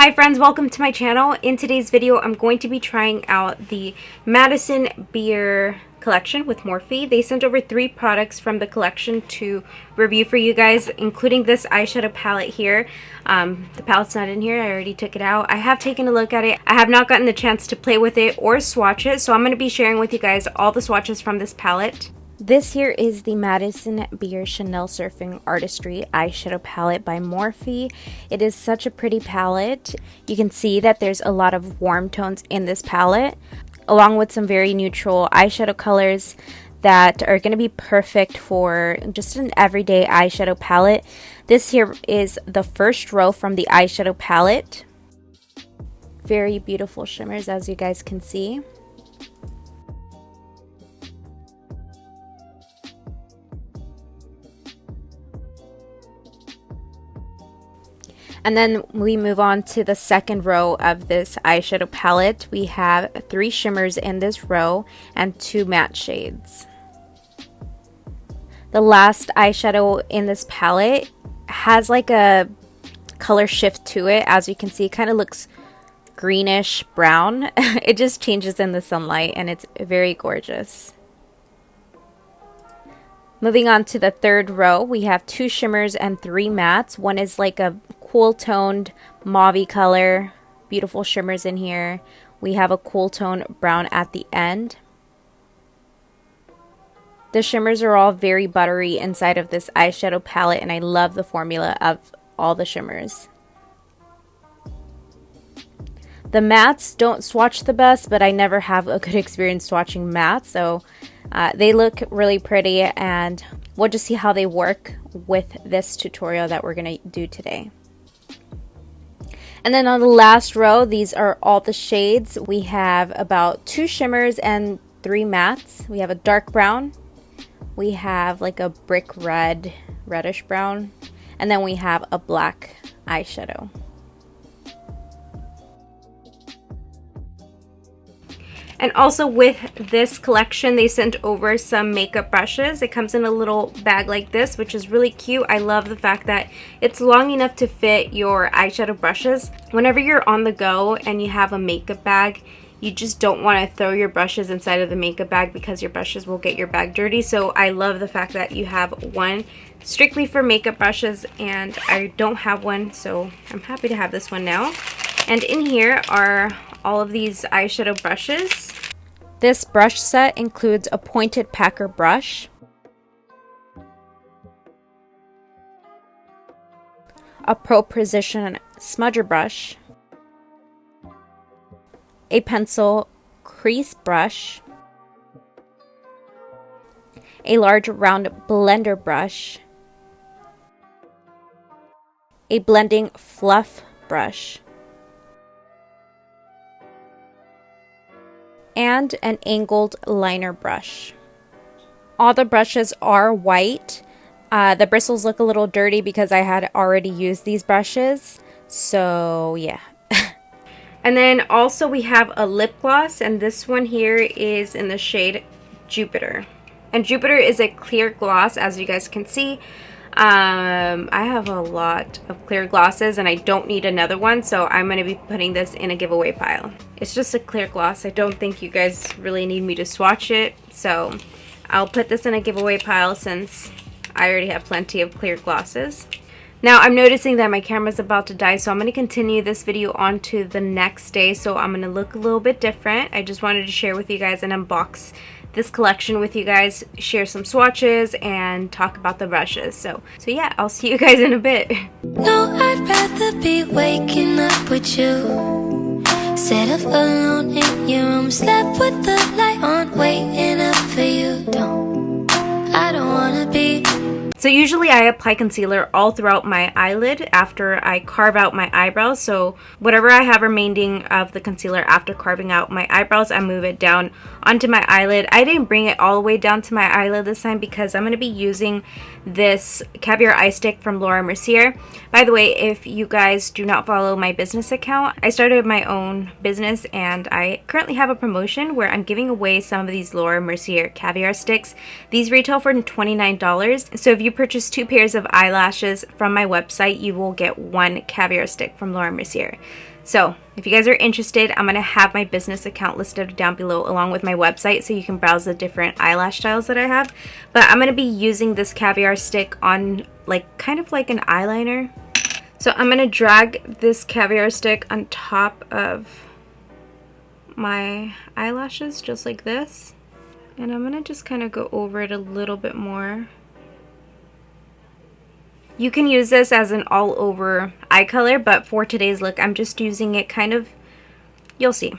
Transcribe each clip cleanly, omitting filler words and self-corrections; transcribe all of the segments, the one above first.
Hi friends, welcome to my channel. In today's video, I'm going to be trying out the Madison beer collection with Morphe. They sent over 3 products from the collection to review for you guys, including this eyeshadow palette here. The palette's not in here. I already took it out. I have taken a look at it. I have not gotten the chance to play with it or swatch it, so I'm going to be sharing with you guys all the swatches from this palette. This here is the Madison Beer Chanel Surfing Artistry eyeshadow palette by Morphe. It is such a pretty palette. You can see that there's a lot of warm tones in this palette, along with some very neutral eyeshadow colors that are going to be perfect for just an everyday eyeshadow palette. This here is the first row from the eyeshadow palette. Very beautiful shimmers, as you guys can see. And then we move on to the second row of this eyeshadow palette. We have 3 shimmers in this row and 2 matte shades. The last eyeshadow in this palette has like a color shift to it. As you can see, it kind of looks greenish brown. It just changes in the sunlight and it's very gorgeous. Moving on to the third row, we have 2 shimmers and 3 mattes. One is like a cool toned mauve color, beautiful shimmers in here. We have a cool tone brown at the end. The shimmers are all very buttery inside of this eyeshadow palette, and I love the formula of all the shimmers. The mattes don't swatch the best, but I never have a good experience swatching mattes, so they look really pretty, and we'll just see how they work with this tutorial that we're going to do today. And then on the last row, these are all the shades. We have about 2 shimmers and 3 mattes. We have a dark brown. We have like a brick red, reddish brown. And then we have a black eyeshadow. And also with this collection, they sent over some makeup brushes. It comes in a little bag like this, which is really cute. I love the fact that it's long enough to fit your eyeshadow brushes. Whenever you're on the go and you have a makeup bag, you just don't want to throw your brushes inside of the makeup bag because your brushes will get your bag dirty. So I love the fact that you have one strictly for makeup brushes, and I don't have one, so I'm happy to have this one now. And in here are all of these eyeshadow brushes. This brush set includes a pointed packer brush, a Pro Precision smudger brush, a pencil crease brush, a large round blender brush, a blending fluff brush, and an angled liner brush. All the brushes are white. The bristles look a little dirty because I had already used these brushes, so yeah. And then also we have a lip gloss, and this one here is in the shade Jupiter. And Jupiter is a clear gloss, as you guys can see. I have a lot of clear glosses and I don't need another one, so I'm going to be putting this in a giveaway pile. It's just a clear gloss. I don't think you guys really need me to swatch it, so I'll put this in a giveaway pile since I already have plenty of clear glosses. Now I'm noticing that my camera's about to die, so I'm going to continue this video on to the next day, so I'm going to look a little bit different. I just wanted to share with you guys and unbox this collection with you guys, share some swatches, and talk about the brushes. So yeah, I'll see you guys in a bit. No, I'd rather be waking up with you, set up alone in your room, slept with the light on, waiting up for you. I don't wanna be. So usually I apply concealer all throughout my eyelid after I carve out my eyebrows. So whatever I have remaining of the concealer after carving out my eyebrows, I move it down onto my eyelid. I didn't bring it all the way down to my eyelid this time because I'm going to be using this Caviar eye stick from Laura Mercier. By the way, if you guys do not follow my business account, I started my own business and I currently have a promotion where I'm giving away some of these Laura Mercier Caviar sticks. These retail for $29. So if you purchase 2 pairs of eyelashes from my website, you will get 1 caviar stick from Laura Mercier. So if you guys are interested, I'm going to have my business account listed down below along with my website so you can browse the different eyelash styles that I have. But I'm going to be using this caviar stick on kind of like an eyeliner. So I'm going to drag this caviar stick on top of my eyelashes just like this. And I'm going to just kind of go over it a little bit more. You can use this as an all over eye color, but for today's look, I'm just using it kind of, you'll see.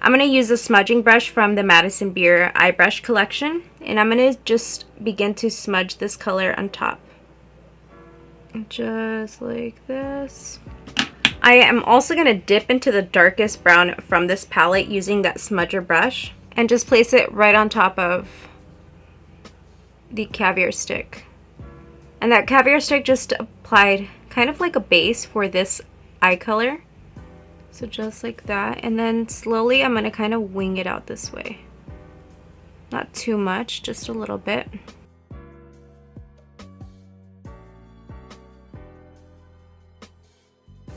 I'm going to use a smudging brush from the Madison Beer eye brush collection, and I'm going to just begin to smudge this color on top. Just like this. I am also going to dip into the darkest brown from this palette using that smudger brush and just place it right on top of the caviar stick. And that caviar stick just applied kind of like a base for this eye color. So just like that. And then slowly I'm going to kind of wing it out this way. Not too much, just a little bit.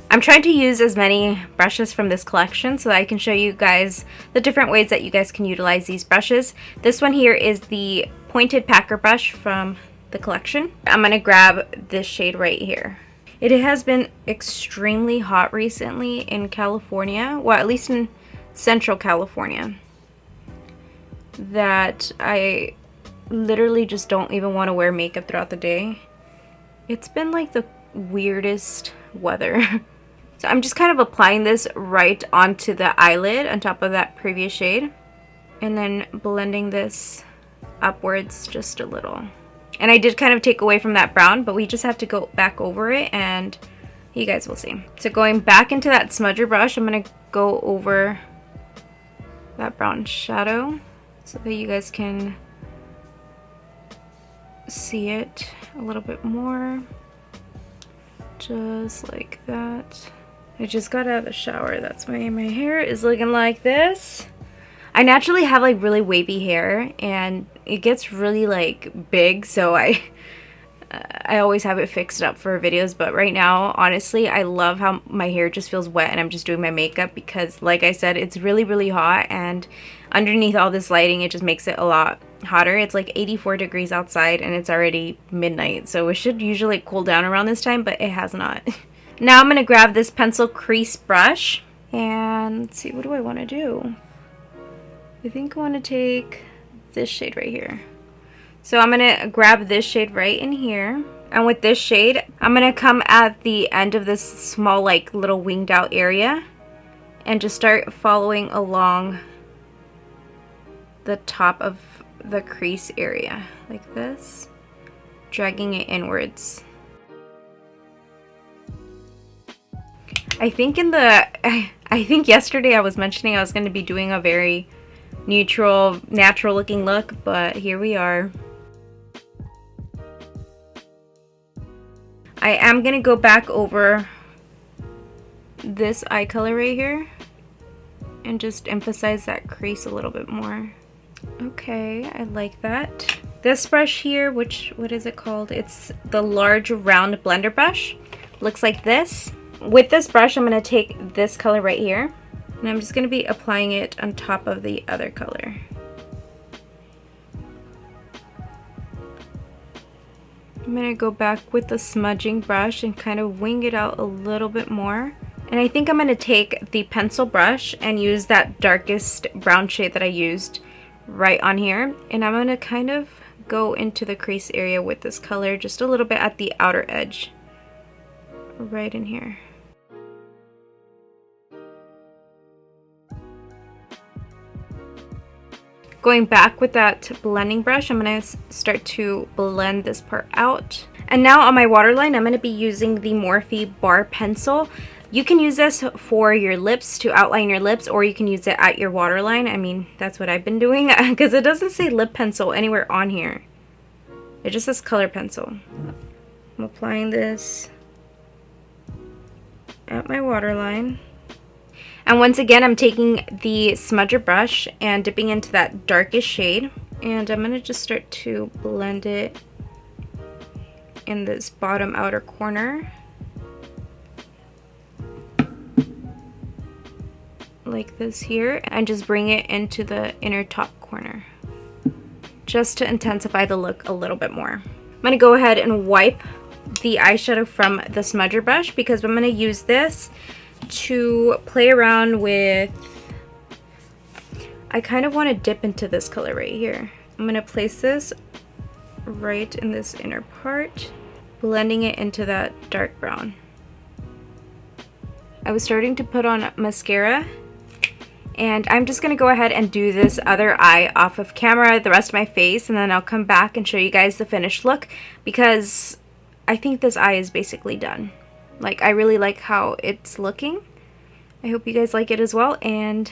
I'm trying to use as many brushes from this collection so that I can show you guys the different ways that you guys can utilize these brushes. This one here is the pointed packer brush from the collection. I'm going to grab this shade right here. It has been extremely hot recently in California, well at least in Central California, that I literally just don't even want to wear makeup throughout the day. It's been like the weirdest weather. So I'm just kind of applying this right onto the eyelid on top of that previous shade and then blending this upwards just a little. And I did kind of take away from that brown, but we just have to go back over it and you guys will see. So going back into that smudger brush, I'm going to go over that brown shadow so that you guys can see it a little bit more. Just like that. I just got out of the shower. That's why my hair is looking like this. I naturally have like really wavy hair and it gets really like big, so I always have it fixed up for videos, but right now honestly I love how my hair just feels wet and I'm just doing my makeup because like I said, it's really hot, and underneath all this lighting it just makes it a lot hotter. It's like 84 degrees outside and it's already midnight, so it should usually cool down around this time, but it has not. Now I'm going to grab this pencil crease brush and let's see, what do I want to do? I think I want to take this shade right here. So I'm going to grab this shade right in here. And with this shade, I'm going to come at the end of this small like little winged out area and just start following along the top of the crease area like this, dragging it inwards. I think yesterday I was mentioning I was going to be doing a very neutral, natural looking look, but here we are. I am going to go back over this eye color right here and just emphasize that crease a little bit more. Okay, I like that. This brush here, what is it called? It's the large round blender brush. Looks like this. With this brush, I'm going to take this color right here, and I'm just going to be applying it on top of the other color. I'm going to go back with the smudging brush and kind of wing it out a little bit more. And I think I'm going to take the pencil brush and use that darkest brown shade that I used right on here. And I'm going to kind of go into the crease area with this color just a little bit at the outer edge. Right in here. Going back with that blending brush, I'm going to start to blend this part out. And now on my waterline, I'm going to be using the Morphe bar pencil. You can use this for your lips, to outline your lips, or you can use it at your waterline. I mean, that's what I've been doing because it doesn't say lip pencil anywhere on here. It just says color pencil. I'm applying this at my waterline. And once again, I'm taking the smudger brush and dipping into that darkest shade. And I'm going to just start to blend it in this bottom outer corner. Like this here, and just bring it into the inner top corner just to intensify the look a little bit more. I'm going to go ahead and wipe the eyeshadow from the smudger brush because I'm going to use this to play around with. I kind of want to dip into this color right here. I'm going to place this right in this inner part, blending it into that dark brown. I was starting to put on mascara, and I'm just going to go ahead and do this other eye off of camera, the rest of my face, and then I'll come back and show you guys the finished look because I think this eye is basically done. Like, I really like how it's looking. I hope you guys like it as well, and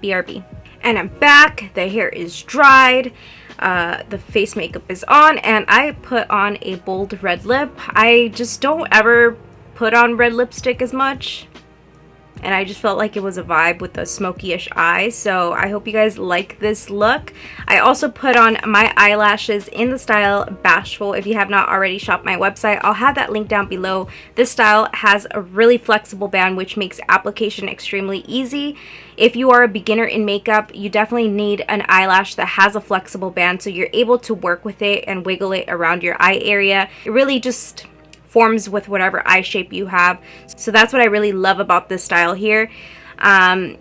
BRB. And I'm back. The hair is dried. The face makeup is on, and I put on a bold red lip. I just don't ever put on red lipstick as much, and I just felt like it was a vibe with the smoky-ish eye, so I hope you guys like this look. I also put on my eyelashes in the style Bashful. If you have not already shopped my website, I'll have that link down below. This style has a really flexible band, which makes application extremely easy. If you are a beginner in makeup, you definitely need an eyelash that has a flexible band so you're able to work with it and wiggle it around your eye area. It really just forms with whatever eye shape you have. So that's what I really love about this style here. And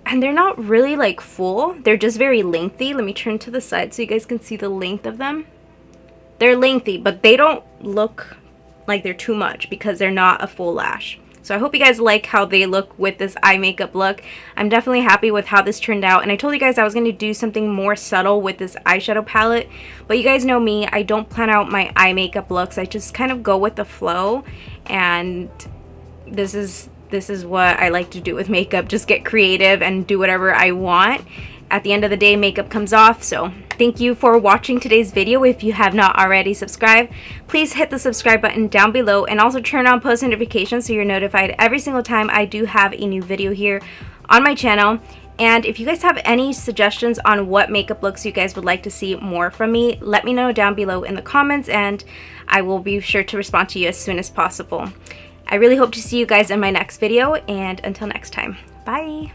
they're not really like full, they're just very lengthy. Let me turn to the side so you guys can see the length of them. They're lengthy, but they don't look like they're too much because they're not a full lash. So I hope you guys like how they look with this eye makeup look. I'm definitely happy with how this turned out. And I told you guys I was going to do something more subtle with this eyeshadow palette. But you guys know me, I don't plan out my eye makeup looks. I just kind of go with the flow. And this is what I like to do with makeup. Just get creative and do whatever I want. At the end of the day, makeup comes off. So thank you for watching today's video. If you have not already subscribed, please hit the subscribe button down below and also turn on post notifications so you're notified every single time I do have a new video here on my channel. And if you guys have any suggestions on what makeup looks you guys would like to see more from me, let me know down below in the comments and I will be sure to respond to you as soon as possible. I really hope to see you guys in my next video, and until next time, bye!